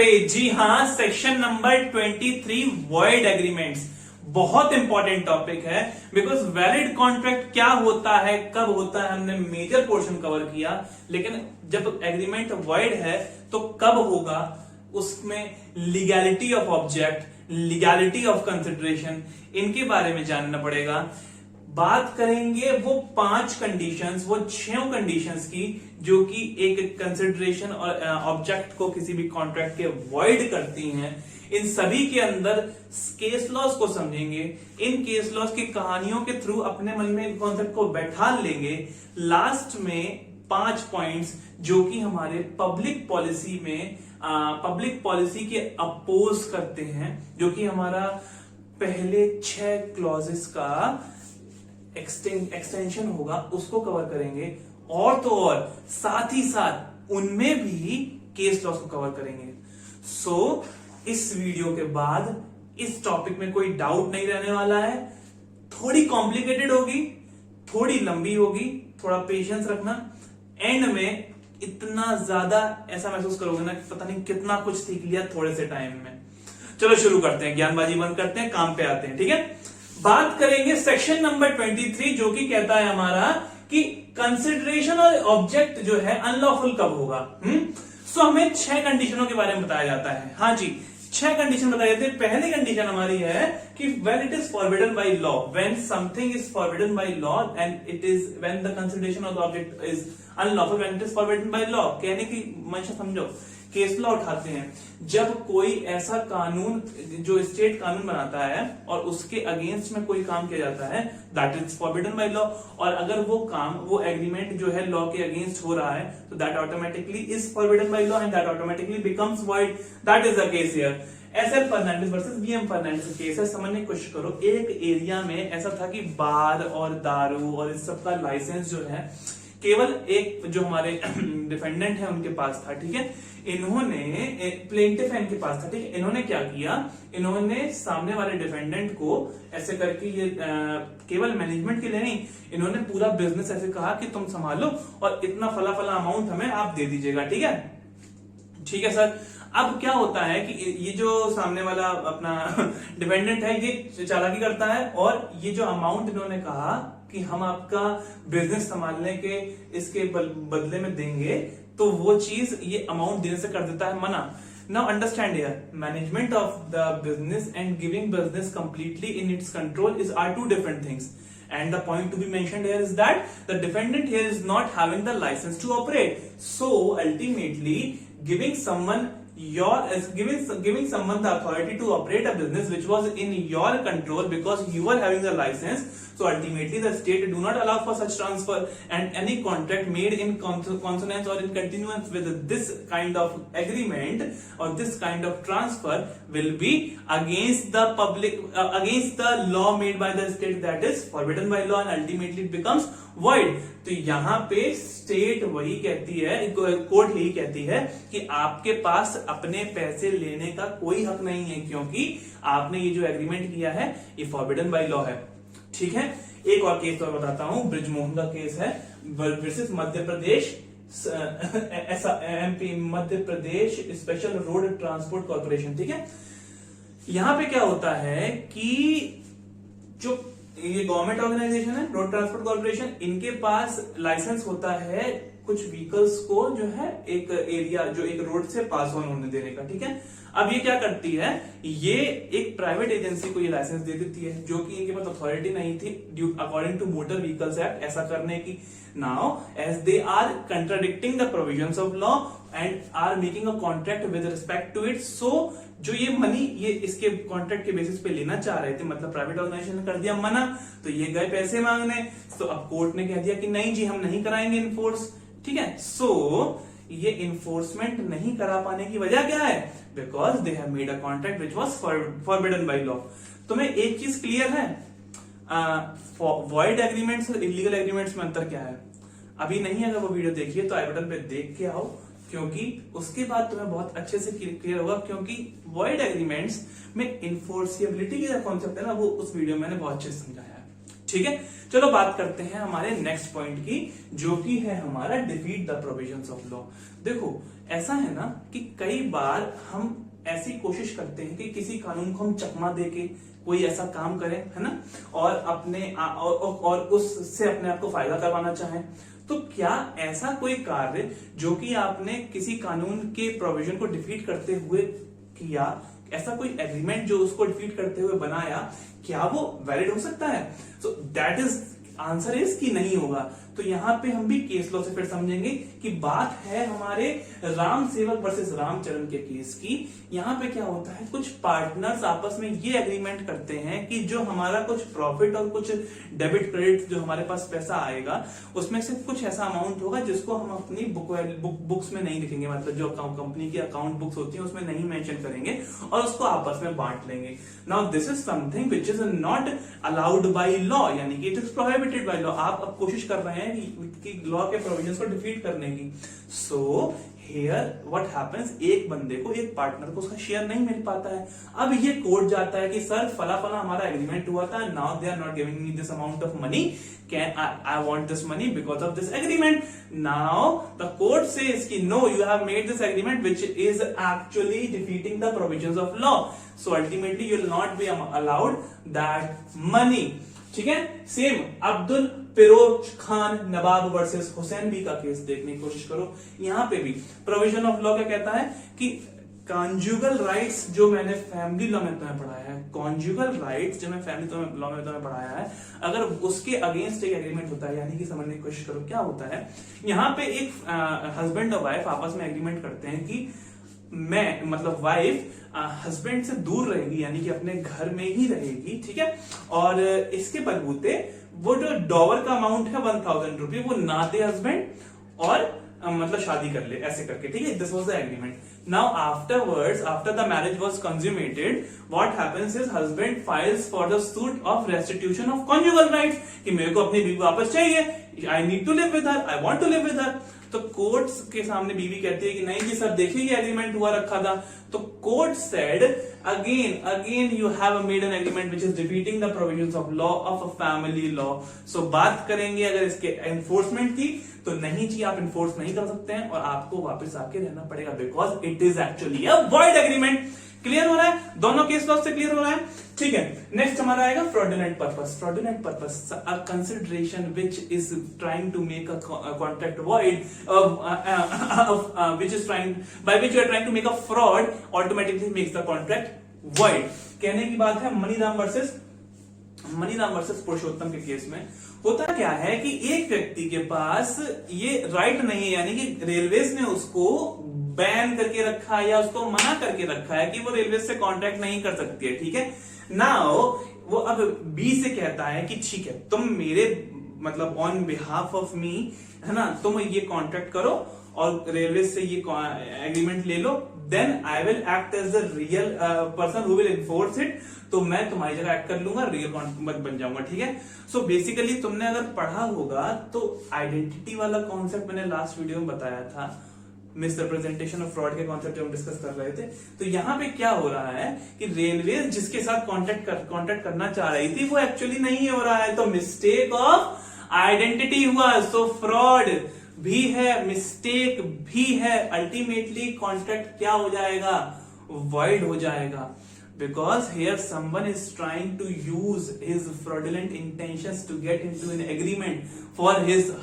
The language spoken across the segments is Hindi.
पे, जी हाँ, सेक्शन नंबर 23 वॉइड एग्रीमेंट्स बहुत इंपॉर्टेंट टॉपिक है। बिकॉज वैलिड कॉन्ट्रैक्ट क्या होता है, कब होता है, हमने मेजर पोर्शन कवर किया, लेकिन जब एग्रीमेंट वॉइड है तो कब होगा, उसमें legality of object, legality of consideration, इनके बारे में जानना पड़ेगा। बात करेंगे वो 5 कंडीशंस, वो 6 कंडीशंस की जो कि एक कंसिडरेशन और ऑब्जेक्ट को किसी भी कॉन्ट्रैक्ट के वॉइड करती हैं। इन सभी के अंदर केस लॉस को समझेंगे, इन केस लॉस की कहानियों के थ्रू अपने मन में कॉन्सेप्ट को बैठा लेंगे। लास्ट में 5 पॉइंट्स जो कि हमारे पब्लिक पॉलिसी में पब्लिक पॉलिसी के अपोज करते हैं, जो कि हमारा पहले 6 क्लॉजेस का एक्सटेंशन होगा, उसको कवर करेंगे। और तो और साथ ही साथ उनमें भी केस लॉस को कवर करेंगे। सो इस वीडियो के बाद इस टॉपिक में कोई डाउट नहीं रहने वाला है। थोड़ी कॉम्प्लिकेटेड होगी, थोड़ी लंबी होगी, थोड़ा पेशेंस रखना। एंड में इतना ज्यादा ऐसा महसूस करोगे ना कि पता नहीं कितना कुछ सीख लिया थोड़े से टाइम में। चलो शुरू करते हैं, ज्ञानबाजी बंद करते हैं, काम पे आते हैं। ठीक है, बात करेंगे सेक्शन नंबर 23 जो कि कहता है हमारा कि कंसिडरेशन और ऑब्जेक्ट जो है अनलॉफुल कब होगा। सो हमें 6 कंडीशनों के बारे में बताया जाता है। हाँ जी, 6 कंडीशन बताए जाते हैं। पहली कंडीशन हमारी है कि when it is forbidden by law, when something is forbidden by law and it is when the consideration of the object is unlawful, when it is forbidden by law. कहने की मंशा समझो, केस लॉ उठाते हैं जब कोई ऐसा कानून जो स्टेट कानून बनाता है और उसके अगेंस्ट में कोई काम किया जाता है, that is forbidden by law. और अगर वो काम, वो एग्रीमेंट जो है लॉ के अगेंस्ट हो रहा है, तो that automatically is forbidden by law and that automatically becomes void. That is the case here. SL Fernandes versus BM Fernandes का केस है। समझने की कोशिश करो, एक एरिया में ऐसा था कि बार और दारू और इस सब का लाइसेंस जो है केवल एक जो हमारे डिफेंडेंट है उनके पास था। ठीक है, इन्होंने प्लेंटिफ है इनके पास था। ठीक है, इन्होंने क्या किया, इन्होंने सामने वाले डिफेंडेंट को ऐसे करके ये केवल मैनेजमेंट के लिए नहीं, इन्होंने पूरा बिजनेस ऐसे कहा कि तुम संभालो और इतना फला फला अमाउंट हमें आप दे दीजिएगा। ठीक है, ठीक है सर। अब क्या होता है कि ये जो सामने वाला अपना डिपेंडेंट है ये चालाकी करता है और ये जो अमाउंट इन्होंने कहा कि हम आपका बिजनेस संभालने के इसके बदले में देंगे, तो वो चीज ये अमाउंट देने से कर देता है मना। Now understand here, management of the business and giving business completely in its control are two different things. And the point to be mentioned here is that the defendant here is not having the license to operate. So ultimately, giving someone giving someone the authority to operate a business which was in your control because you were having the license. So ultimately, the state do not allow for such transfer, and any contract made in consonance or in continuance with this kind of agreement or this kind of transfer will be against the public, against the law made by the state, that is forbidden by law, and ultimately it becomes void. तो यहाँ पे स्टेट वही कहती है, कोर्ट यही कहती है कि आपके पास अपने पैसे लेने का कोई हक नहीं है, क्योंकि आपने ये जो एग्रीमेंट किया है ये फॉरबिडन बाय लॉ है। ठीक है, एक और केस और बताता हूं, ब्रिजमोहन का केस है versus Madhya Pradesh MP, Madhya Pradesh special road transport corporation. ठीक है, यहां पे क्या होता है कि जो ये गवर्नमेंट ऑर्गेनाइजेशन है रोड ट्रांसपोर्ट कॉर्पोरेशन, इनके पास लाइसेंस होता है कुछ व्हीकल्स को जो है एक एरिया, जो एक रोड से पास ऑन होने देने का। ठीक है, अब ये क्या करती है, ये एक प्राइवेट एजेंसी को ये लाइसेंस दे देती है जो कि इनके पास अथॉरिटी नहीं थी according to motor vehicles act ऐसा करने की। Now as they are contradicting the provisions of law and are making a contract with respect to it, so जो ये मनी ये इसके कॉन्ट्रैक्ट के बेसिस पे लेना चाह रहे थे, मतलब प्राइवेट ऑर्गेनाइजेशन ने कर दिया मना, तो ये गए पैसे मांगने। तो अब कोर्ट ने कह दिया कि नहीं जी, हम नहीं कराएंगे इन्फोर्स। ठीक है, सो ये इन्फोर्समेंट नहीं करा पाने की वजह क्या है, because they have made a contract which was forbidden by law. तुम्हें एक चीज क्लियर है, वॉइड एग्रीमेंट्स और इलीगल एग्रीमेंट्स में अंतर क्या है? अभी नहीं, अगर वो वीडियो देखिए तो आई बटन पे देख के आओ, क्योंकि उसके बाद तुम्हें बहुत अच्छे से क्लियर होगा। क्योंकि वॉइड एग्रीमेंट्स में इन्फोर्सिबिलिटी का कॉन्सेप्ट है ना, वो उस वीडियो में मैंने बहुत अच्छे से समझाया है। ठीक है, चलो बात करते हैं हमारे नेक्स्ट पॉइंट की, जो कि है हमारा defeat the provisions of law. देखो ऐसा है ना कि कई बार हम ऐसी कोशिश करते हैं कि किसी कानून को हम चकमा देके कोई ऐसा काम करें, है ना, और और उससे अपने आप को फायदा करवाना चाहें। तो क्या ऐसा कोई कार्य जो कि आपने किसी कानून के प्रोविजन को डिफीट करते हुए किया, ऐसा कोई एग्रीमेंट जो उसको डिफीट करते हुए बनाया, क्या वो वैलिड हो सकता है? So that is answer is कि नहीं होगा। तो यहां पे हम भी केस लॉ से फिर समझेंगे कि बात है हमारे राम सेवक वर्सेस रामचरण के केस की। यहां पे क्या होता है, कुछ पार्टनर्स आपस में ये एग्रीमेंट करते हैं कि जो हमारा कुछ प्रॉफिट और कुछ डेबिट क्रेडिट जो हमारे पास पैसा आएगा, उसमें से कुछ ऐसा अमाउंट होगा जिसको हम अपनी बुक्स में नहीं लिखेंगे, मतलब जो कंपनी की अकाउंट बुक्स होती है उसमें नहीं मेंशन करेंगे और उसको आपस में बांट लेंगे। Now this is something which is not allowed by law, यानी कि it is prohibited by law. आप अब कोशिश कर रहे हैं कि लॉ के प्रोविजंस को डिफीट करने की। सो हियर व्हाट हैपेंस, एक बंदे को, एक पार्टनर को उसका शेयर नहीं मिल पाता है। अब ये कोर्ट जाता है कि सर फला फला हमारा एग्रीमेंट हुआ था, now they are not giving me this amount of money, can I want this money because of this agreement. Now the court says कि no, you have made this agreement which is actually defeating the provisions of law, so ultimately you will not be allowed that money. ठीक है, सेम अब्दुल फिरोज खान नवाब वर्सेस हुसैन बी का केस देखने की कोशिश करो। यहां पे भी प्रोविजन ऑफ लॉ क्या कहता है कि कॉन्जुगल राइट्स, जो मैंने फैमिली लॉ में तुम्हें पढ़ाया है, कॉन्जुगल राइट्स जो मैं फैमिली लॉ में तुम्हें पढ़ाया है, अगर उसके अगेंस्ट एक एग्रीमेंट होता है, यानी कि समझने की कोशिश करो क्या होता है। यहां पे एक हस्बैंड और वाइफ आपस में एग्रीमेंट करते हैं कि मैं, मतलब वाइफ हस्बैंड से दूर रहेगी, यानी कि अपने घर में ही रहेगी, ठीक है, और इसके बलबूते वो जो डॉवर का अमाउंट है 1000 रुपये वो ना दे हस्बैंड, और मतलब शादी कर ले, ऐसे करके, ठीक है। This was the agreement. Now afterwards, after the marriage was consummated, what happens is husband files for the suit of restitution of conjugal rights, कि मेरे को अपनी बीवी वापस चाहिए, I need to live with her, I want to live with her. तो कोर्ट्स के सामने बीवी कहती है कि नहीं जी सर, देखिए ये एग्रीमेंट हुआ रखा था। तो court said again you have made an agreement which is defeating the provisions of law of a family law. So बात करेंगे अगर इसके एनफोर्समेंट की, तो नहीं जी आप इन्फोर्स नहीं कर सकते हैं और आपको वापस आके रहना पड़ेगा, because it is actually a void agreement. Clear हो रहा है? दोनों केस लॉ से क्लियर हो रहा है? ठीक है, नेक्स्ट हमारा आएगा fraudulent purpose. Fraudulent purpose, a consideration which is trying to make a contract void, which is trying, by which you are trying to make a fraud, automatically makes the contract void. कहने की बात है मनीराम वर्सेस पुरुषोत्तम के केस में होता क्या है कि एक व्यक्ति के पास ये राइट नहीं है, यानी कि रेलवेज ने उसको बैन करके रखा है या उसको मना करके रखा है कि वो रेलवे से कॉन्ट्रैक्ट नहीं कर सकती है, ठीक है। नाउ वो अब बी से कहता है कि ठीक है, तुम मेरे, मतलब ऑन बिहाफ ऑफ मी, है ना, तुम ये कॉन्ट्रैक्ट करो और रेलवे से ये एग्रीमेंट ले लो, then I will act as the real person who will enforce it. तो मैं तुम्हारी जगह एक्ट कर लूंगा, रियल बन जाऊंगा, ठीक है। सो बेसिकली तुमने अगर पढ़ा होगा तो आइडेंटिटी वाला कॉन्सेप्ट मैंने लास्ट वीडियो में बताया था, मिसरिप्रेजेंटेशन ऑफ फ्रॉड के कॉन्सेप्ट जो हम डिस्कस कर रहे थे। तो यहां पे क्या हो रहा है कि रेलवे जिसके साथ कॉन्टेक्ट करना चाह रही थी वो एक्चुअली नहीं हो रहा है, तो मिस्टेक ऑफ आइडेंटिटी हुआ, सो फ्रॉड भी है, मिस्टेक भी है, अल्टीमेटली कॉन्ट्रैक्ट क्या हो जाएगा, वॉइड हो जाएगा, because here someone is trying to use his fraudulent intentions to get into an agreement for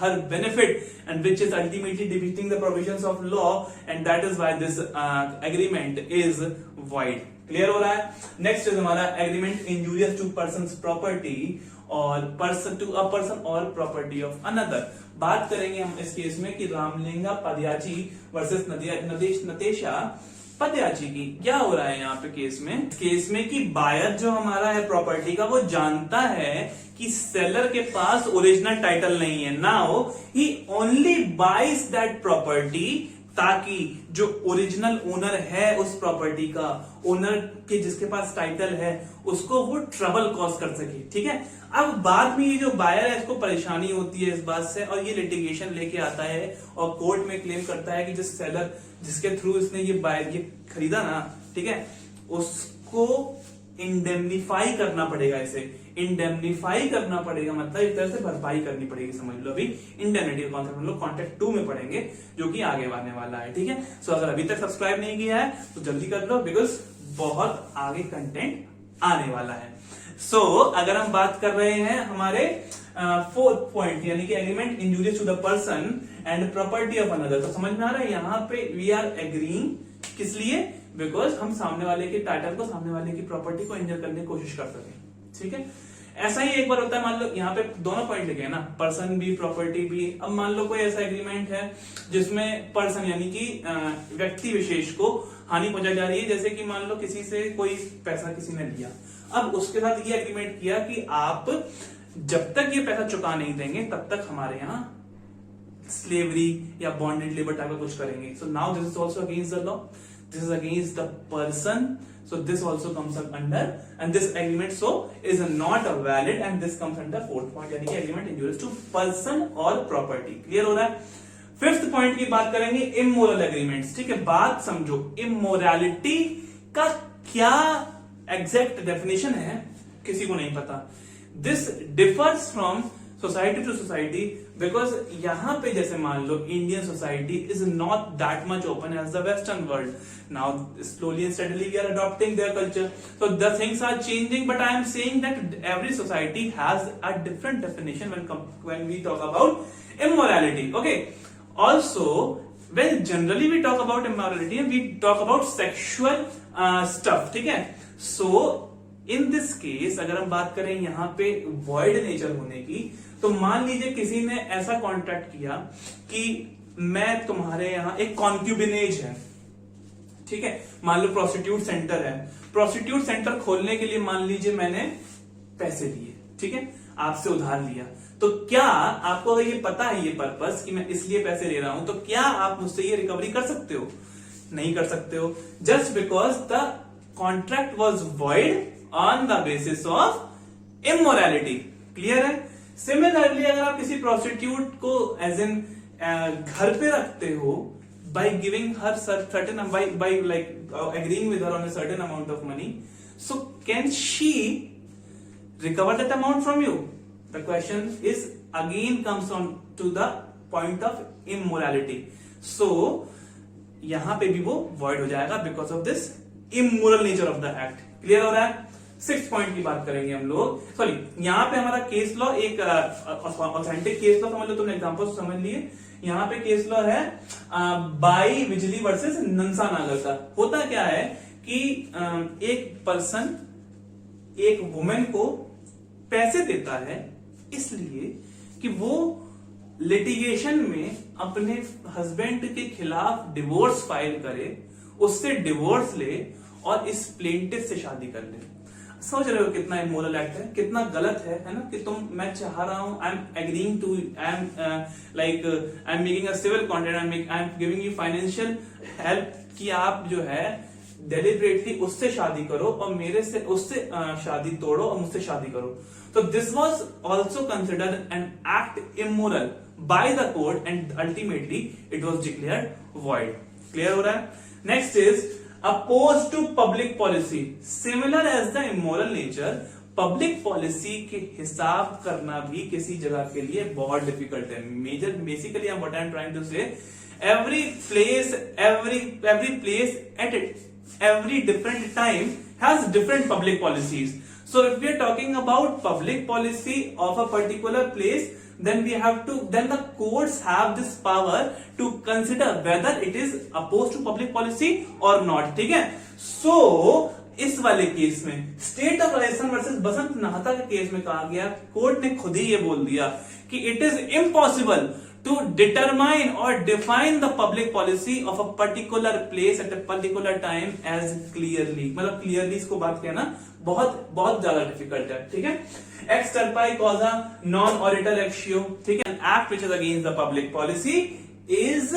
her benefit, and which is ultimately defeating the provisions of law, and that is why this agreement is void. Clear हो रहा है? Next is हमारा agreement injurious to person's property or to a person or property of another. बात करेंगे हम इस केस में कि रामलिंगा पदयाची वर्सेस नतेशा पदयाची की। क्या हो रहा है यहाँ पे केस में कि बायर जो हमारा है प्रॉपर्टी का, वो जानता है कि सेलर के पास ओरिजिनल टाइटल नहीं है। Now he only buys that property, ताकि जो ओरिजिनल ओनर है उस प्रॉपर्टी का, ओनर के जिसके पास टाइटल है, उसको वो ट्रबल कॉज कर सके, ठीक है। अब बाद में ये जो बायर है इसको परेशानी होती है इस बात से, और ये लिटिगेशन लेके आता है और कोर्ट में क्लेम करता है कि जो सेलर जिसके थ्रू इसने ये खरीदा ना, ठीक है, उसको इंडेमनीफाई करना पड़ेगा। इसे इंडेमनीफाई करना पड़ेगा, मतलब एक तरह से भरपाई करनी पड़ेगी, समझ लो। अभी इंडेमनिटी का कॉन्सेप्ट हम लोग कॉन्टेक्ट 2 में पढ़ेंगे, जो कि आगे आने वाला है, ठीक है। सो अगर अभी तक सब्सक्राइब नहीं किया है तो जल्दी कर लो, बिकॉज बहुत आगे कंटेंट आने वाला है। सो अगर हम बात कर रहे हैं हमारे फोर्थ पॉइंट, यानी कि agreement injurious to the person and property of another, तो समझ में आ रहा है यहाँ पे वी आर एग्रीइंग किस लिए, बिकॉज हम सामने वाले के टाइटल को, सामने वाले की प्रॉपर्टी को इंजर करने की कोशिश कर सके, ठीक है। ऐसा ही एक बार होता है, मान लो यहाँ पे दोनों पॉइंट लिखे हैं ना, पर्सन भी प्रॉपर्टी भी। अब मान लो कोई ऐसा एग्रीमेंट है जिसमें पर्सन यानी कि व्यक्ति विशेष को हानि पहुंचाई जा रही है, जैसे कि मान लो किसी से कोई पैसा किसी ने लिया, अब उसके साथ ये एग्रीमेंट किया कि आप जब तक ये पैसा चुका नहीं देंगे तब तक हमारे यहाँ स्लेवरी या बॉन्डेड लेबर टाइप का कुछ करेंगे। So now this is also against the law, this is against the person, so this also comes up under, and this agreement so is not valid, and this comes under fourth point, यानी कि agreement injurious to person or property। Clear हो रहा है। फिफ्थ पॉइंट की बात करेंगे immoral agreements, ठीक है। बात समझो, immorality का क्या एग्जैक्ट डेफिनेशन है किसी को नहीं पता। This differs from society to society, because यहां पे जैसे मान लो Indian society is not that much open as the western world. Now slowly and steadily we are adopting their culture, so the things are changing, but I am saying that every society has a different definition when we talk about immorality, okay. Also when generally we talk about immorality, we talk about sexual stuff, ठीक है। so in this case अगर हम बात करें यहाँ पे void nature होने की, तो मान लीजिए किसी ने ऐसा कॉन्ट्रैक्ट किया कि मैं तुम्हारे यहाँ एक कॉन्क्यूबिनेज है, ठीक है। मान लो प्रोस्टिट्यूट सेंटर है, प्रोस्टिट्यूट सेंटर खोलने के लिए मान लीजिए मैंने पैसे दिए, ठीक है, आपसे उधार लिया, तो क्या आपको अगर ये पता है ये पर्पस कि मैं इसलिए पैसे ले रहा हूं, तो क्या आप मुझसे ये रिकवरी कर सकते हो? नहीं कर सकते हो, just because the contract was void on the basis of immorality. Clear है। सिमिलरली अगर आप किसी प्रोस्टिट्यूट को एज इन घर पे रखते हो, by giving her certain by like agreeing with her on a certain amount of money, so can she recover that amount from you? The question is again comes on to the point of immorality. So यहां पे भी वो void हो जाएगा because of this immoral nature of the act. Clear हो रहा है। सिक्स पॉइंट की बात करेंगे हम लोग, सॉरी यहाँ पे हमारा केस लॉ एक ऑथेंटिक केस लॉ समझ लो, तुमने एग्जांपल समझ लिए। यहाँ पे केस लॉ है बाई बिजली वर्सेस नंसा नागर का। होता क्या है कि एक पर्सन एक वुमेन को पैसे देता है इसलिए कि वो लिटिगेशन में अपने हस्बैंड के खिलाफ डिवोर्स फाइल करे, उससे डिवोर्स ले और इस प्लेंटिफ से शादी कर ले। समझ रहे हो कितना इमोरल एक्ट है, कितना गलत है ना। कि तुम, मैं चाह रहा हूं, I am agreeing to, I am like I am making a civil contract, I am giving you financial help कि आप जो है डेलिबरेटली उससे शादी करो और मेरे से उससे शादी तोड़ो और मुझसे शादी करो। तो this was also considered an act immoral by the court and ultimately it was declared void. Clear हो रहा है। Next is oppose to public policy, similar as the immoral nature. Public policy के हिसाब करना भी किसी जगह के लिए बहुत डिफिकल्ट है। Major basically what I am trying to say, every place at it, every different time has different public policies. So if we are talking about public policy of a particular place, then the courts have this power to consider whether it is opposed to public policy or not. ठीक है। So इस वाले केस में स्टेट ऑफ राजस्थान वर्सेस बसंत नाहता के केस में कहा गया, कोर्ट ने खुद ही ये बोल दिया कि it is impossible to determine or define the public policy of a particular place at a particular time as clearly, मतलब clearly इसको बात कहना बहुत बहुत ज्यादा डिफिकल्ट है। ठीक है। Ex turpi causa non oritur actio, ठीक है, an act which is against the public policy is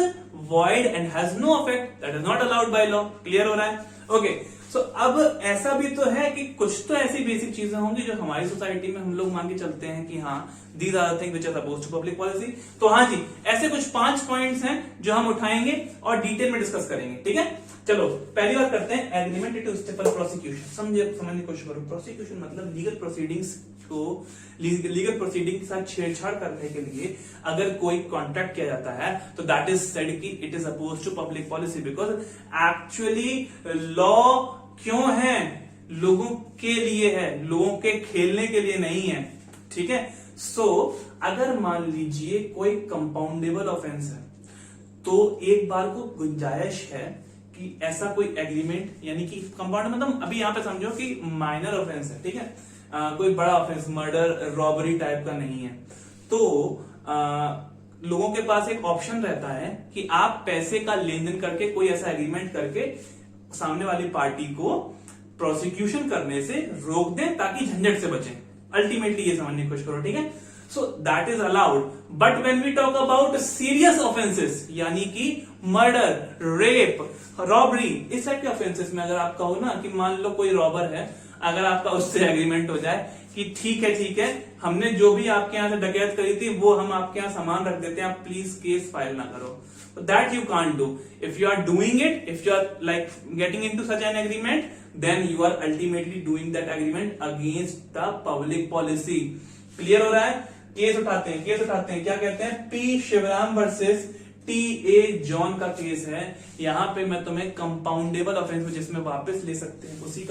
void and has no effect, that is not allowed by law। Clear हो रहा है। ओके, सो अब ऐसा भी तो है कि कुछ तो ऐसी बेसिक चीजें होंगी जो हमारी सोसाइटी में हम लोग मान के चलते हैं कि हाँ these are thing which are opposed to public policy. तो हाँ जी, ऐसे कुछ 5 पॉइंट्स हैं जो हम उठाएंगे और डिटेल में डिस्कस करेंगे, ठीक है। चलो पहली बात करते हैं एग्रीमेंट टू स्टेपल प्रोसिक्यूशन। समझने की कोशिश करो। प्रोसिक्यूशन मतलब लीगल प्रोसीडिंग्स को लीगल प्रोसीडिंग के साथ छेड़छाड़ करने के लिए अगर कोई कॉन्ट्रैक्ट किया जाता है तो दैट इज सेड कि it is oppose to public policy, because actually law क्यों है, लोगों के लिए है, लोगों के खेलने के लिए नहीं है, ठीक है। सो अगर मान लीजिए कोई कंपाउंडेबल ऑफेंस है तो एक बार को गुंजाइश है कि ऐसा कोई एग्रीमेंट, यानी कि कंपाउंड मतलब अभी यहां पे समझो कि माइनर ऑफेंस है, ठीक है, कोई बड़ा ऑफेंस मर्डर रॉबरी टाइप का नहीं है, तो लोगों के पास एक ऑप्शन रहता है कि आप पैसे का लेन देन करके कोई ऐसा एग्रीमेंट करके सामने वाली पार्टी को प्रोसिक्यूशन करने से रोक दें ताकि झंझट से बचें। अल्टीमेटली ये समझने की कोशिश करो, ठीक है। So that is allowed, but when we talk about serious offences यानी कि मर्डर, रेप, रॉबरी, इस टाइप के ऑफेंसेस में अगर आप कहो ना कि मान लो कोई रॉबर है, अगर आपका उससे एग्रीमेंट हो जाए कि ठीक है हमने जो भी आपके यहां से डकैत करी थी वो हम आपके यहां सामान रख देते हैं, आप प्लीज केस फाइल ना करो, that you can't do. If you are doing it, if you are like getting into such an agreement, then you are ultimately doing that agreement against the public policy. Clear हो रहा है। केस उठाते हैं क्या कहते हैं, P Shivaram versus T A. John का केस है। यहां पे मैं तुम्हें कंपाउंडेबल ऑफेंस जिसमें वापस ले सकते हैं उसी की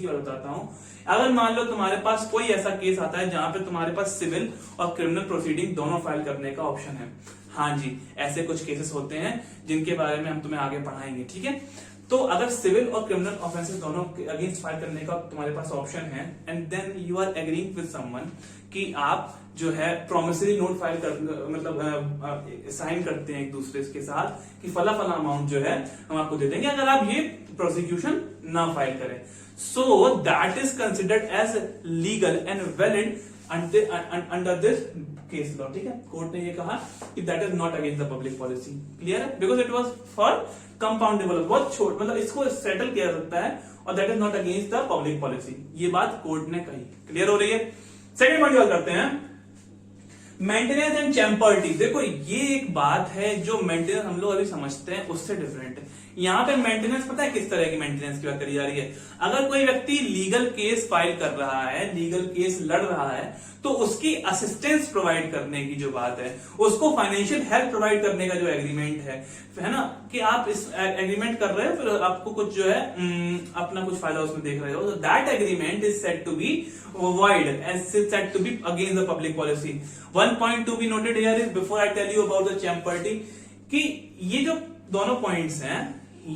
बात बताता हूं। अगर मान लो तुम्हारे पास कोई ऐसा केस आता है जहां पे तुम्हारे पास सिविल और क्रिमिनल प्रोसीडिंग दोनों फाइल करने का ऑप्शन है, हाँ जी ऐसे कुछ केसेस होते हैं जिनके बारे में हम तुम्हें आगे पढ़ाएंगे, ठीक है। तो अगर सिविल और क्रिमिनल ऑफेंसेस दोनों अगेंस्ट फाइल करने का तुम्हारे पास ऑप्शन है and then you are agreeing with someone कि आप जो है प्रोमिसरी नोट फाइल कर मतलब साइन करते हैं एक दूसरे के साथ कि फला अमाउंट जो है हम आपको दे देंगे अगर आप ये प्रोसिक्यूशन ना फाइल करें, so that is considered as legal and valid under this case law, ठीक है। कोर्ट ने ये कहा कि that is not against the public policy. Clear है, because it was for compoundable, बहुत छोट मतलब इसको सेटल किया जा सकता है और that is not against the public policy, ये बात कोर्ट ने कही। क्लियर हो रही है। सेकंड पॉइंट बात करते हैं मेंटेनेंस एंड चैम्पर्टी। देखो ये एक बात है जो मेंटेनेंस हम लोग अभी समझते हैं उससे डिफरेंट है। यहां पे मेंटेनेंस पता है किस तरह की मेंटेनेंस की बात करी जा रही है। अगर कोई व्यक्ति लीगल केस फाइल कर रहा है, लीगल केस लड़ रहा है, तो उसकी असिस्टेंस प्रोवाइड करने की जो बात है, उसको फाइनेंशियल हेल्प प्रोवाइड करने का जो एग्रीमेंट है ना, कि आप इस एग्रीमेंट कर रहे हो फिर आपको कुछ जो है अपना कुछ फायदा उसमें देख रहे हो, तो that agreement is said to be void as said to be against the public policy. One point to be noted here is before I tell you about the chimpanzee कि ये जो दोनों पॉइंट्स हैं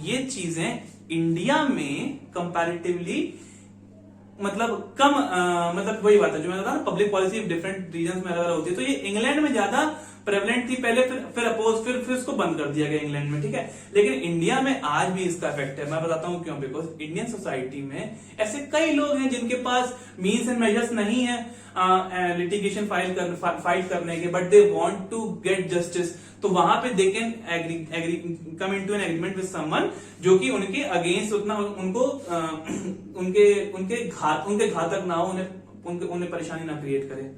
ये चीजें इंडिया में कंपैरेटिवली मतलब कम मतलब वही बात है जो मैंने बताया ना, पब्लिक पॉलिसी डिफरेंट रीजन्स में अलग अलग होती है, तो ये इंग्लैंड में ज्यादा प्रेवलेंट थी पहले, फिर अपोज फिर इसको बंद कर दिया गया इंग्लैंड में, ठीक है। लेकिन इंडिया में आज भी इसका इफेक्ट है। मैं बताता हूं क्यों, बिकॉज इंडियन सोसाइटी में ऐसे कई लोग हैं जिनके पास मीन्स एंड मेजर्स नहीं है लिटिगेशन फाइट करने के, but they want to get justice, तो वहां पे they can come into an agreement with someone जो कि उनके अगेंस्ट उतना उनको उनके घातक ना हो, उन्हें परेशानी ना क्रिएट करे,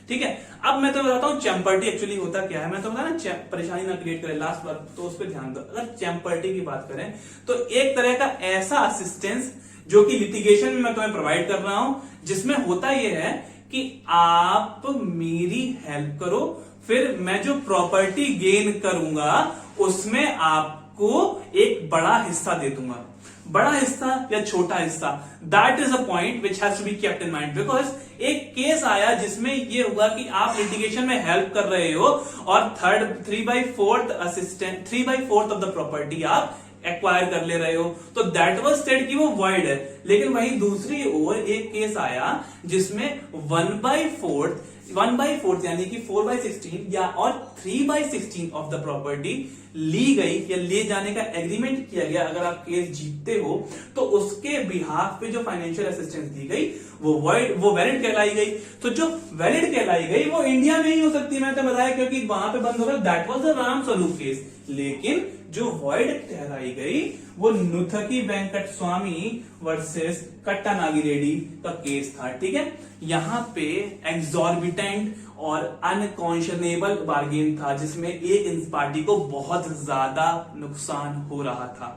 ठीक है। अब मैं तो बताता हूं चैम्पर्टी एक्चुअली होता क्या है। मैं तो बताया ना परेशानी ना क्रिएट करे, लास्ट बार तो उस पर ध्यान दो। अगर चैम्पर्टी की बात करें तो एक तरह का ऐसा असिस्टेंस जो कि लिटिगेशन में मैं तुम्हें प्रोवाइड कर रहा हूं, जिसमें होता यह है कि आप मेरी हेल्प करो, फिर मैं जो प्रॉपर्टी गेन करूंगा उसमें आपको एक बड़ा हिस्सा दे दूंगा। बड़ा हिस्सा या छोटा हिस्सा, that is a point which has to be kept in mind, because एक केस आया जिसमें ये हुआ कि आप लिटिगेशन में हेल्प कर रहे हो और 3/4 ऑफ द प्रॉपर्टी आप एक्वायर कर ले रहे हो, तो दैट वाज स्टेट कि वो वॉइड है। लेकिन वहीं दूसरी ओर एक केस आया जिसमें 1/4 यानी कि 4/16 या और 3/16 ऑफ द प्रॉपर्टी ली गई या ले जाने का एग्रीमेंट किया गया। अगर आप केस जीतते हो तो उसके बिहाफ पे जो फाइनेंशियल असिस्टेंस दी गई वो वैलिड कहलाई गई। तो जो वैलिड कहलाई गई वो इंडिया में ही हो सकती है, मैं तो बताया, क्योंकि वहां पे बंद हो गया, that was the Ram Swaroop case. लेकिन जो वॉइड ठहराई गई वो नुथकी वेंकट स्वामी वर्सेस कट्टा नागी रेड्डी का केस था। ठीक है, यहां पे एग्जॉर्बिटेंट और अनकॉन्शनेबल बार्गेन था, जिसमें एक पार्टी को बहुत ज्यादा नुकसान हो रहा था।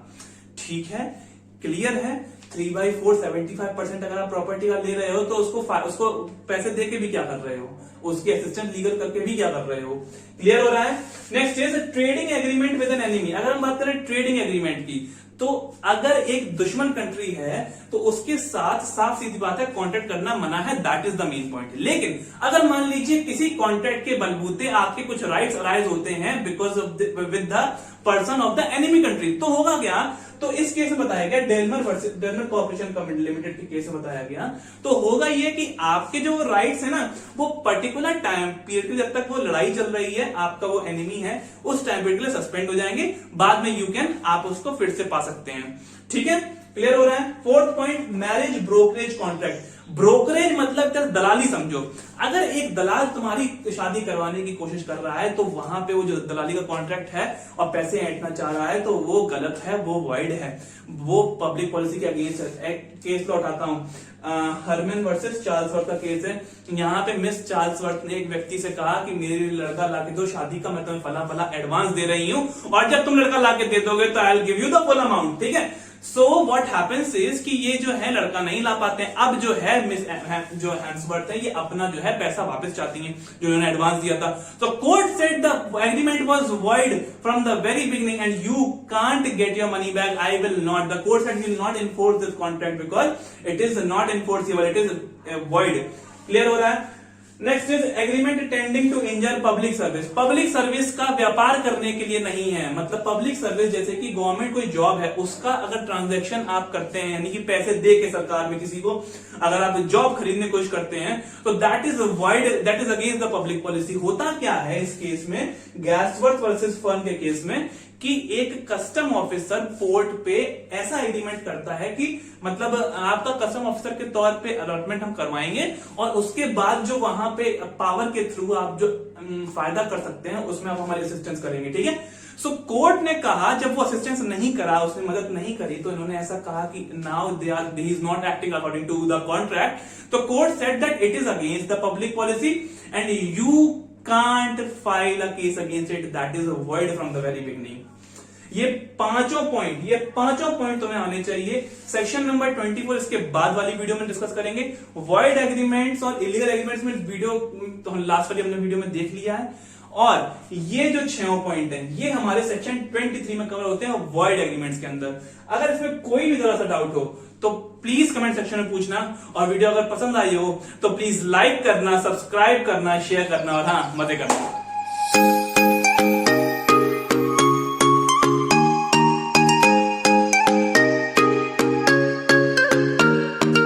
ठीक है, क्लियर है। 3/4 75% अगर आप प्रॉपर्टी का ले रहे हो तो उसको पैसे दे के भी क्या कर रहे हो, उसके असिस्टेंट लीगल करके भी क्या कर रहे हो। क्लियर हो रहा है। Next is trading agreement with an enemy. अगर हम बात करें ट्रेडिंग एग्रीमेंट की, तो अगर एक दुश्मन कंट्री है तो उसके साथ साफ सीधी बात है कॉन्ट्रैक्ट करना मना है, that is the main point. लेकिन अगर मान लीजिए किसी कॉन्ट्रैक्ट के बलबूते आपके कुछ राइट्स अराइज होते हैं because of with the person of the enemy country, तो होगा क्या, तो इस केस में बताया गया डेलमर कॉर्पोरेशन लिमिटेड के केस में बताया गया, तो होगा ये कि आपके जो राइट्स है ना, वो पर्टिकुलर टाइम पीरियड के जब तक वो लड़ाई चल रही है, आपका वो एनिमी है, उस टाइम पीरियड के लिए सस्पेंड हो जाएंगे, बाद में यू कैन आप उसको फिर से पा सकते हैं। ठीक है, क्लियर हो रहा है। Fourth point, marriage brokerage contract. Brokerage मतलब दलाली समझो। अगर एक दलाल तुम्हारी शादी करवाने की कोशिश कर रहा है तो वहां पे वो जो दलाली का कॉन्ट्रैक्ट है और पैसे ऐंठना चाह रहा है तो वो गलत है, वो वाइड है, वो पब्लिक पॉलिसी के अगेंस्ट है। केस को उठाता हूं, हरमन वर्सेस चार्ल्सवर्थ का केस है। यहाँ पे मिस चार्ल्सवर्थ ने एक व्यक्ति से कहा कि मेरे लड़का लाके दो, शादी का मैं तुम्हें फला फला एडवांस दे रही हूं और जब तुम लड़का लाके दे दोगे तो I will give you the full amount. ठीक है, सो व्हाट हैपेंस इज कि ये जो है लड़का नहीं ला पाते हैं। अब जो है मिस जो हैंड्सवर्थ है, ये अपना जो है पैसा वापस चाहती हैं जो उन्होंने एडवांस दिया था। So court said the agreement was void from the very beginning and you can't get your money back. I will not, the court said will not enforce this contract because it is not enforceable, it is void. Clear हो रहा है। Next is agreement tending to injure public service. Public service का व्यापार करने के लिए नहीं है, मतलब पब्लिक सर्विस जैसे कि गवर्नमेंट कोई जॉब है, उसका अगर ट्रांजैक्शन आप करते हैं, यानी कि पैसे दे के सरकार में किसी को अगर आप जॉब खरीदने की कोशिश करते हैं, तो that is wide, that is against the public policy. होता क्या है इस केस में, गैसवर्थ वर्सेस फर्न के केस में, कि एक कस्टम ऑफिसर पोर्ट पे ऐसा एग्रीमेंट करता है कि मतलब आपका कस्टम ऑफिसर के तौर पे अलॉटमेंट हम करवाएंगे और उसके बाद जो वहां पे पावर के थ्रू आप जो फायदा कर सकते हैं उसमें आप हमारी असिस्टेंस करेंगे। ठीक है, सो कोर्ट ने कहा जब वो असिस्टेंस नहीं करा, उसने मदद नहीं करी, तो इन्होंने ऐसा कहा कि now they is not acting according to the contract. तो court said that it is against the public policy and you can't file a case against it, that is void from the very beginning. ये पांचों पॉइंट तुम्हें आने चाहिए। सेक्शन नंबर 24 इसके बाद वाली वीडियो में डिस्कस करेंगे। वॉइड एग्रीमेंट्स और इलीगल एग्रीमेंट्स में वीडियो तो लास्ट वाली हमने वीडियो में देख लिया है, और ये जो 6 पॉइंट है ये हमारे सेक्शन 23 में कवर होते हैं वॉइड एग्रीमेंट्स के अंदर। अगर इसमें कोई भी जरा सा डाउट हो तो प्लीज कमेंट सेक्शन में पूछना, और वीडियो अगर पसंद आई हो तो प्लीज लाइक करना, सब्सक्राइब करना, शेयर करना और हाँ मजे करना।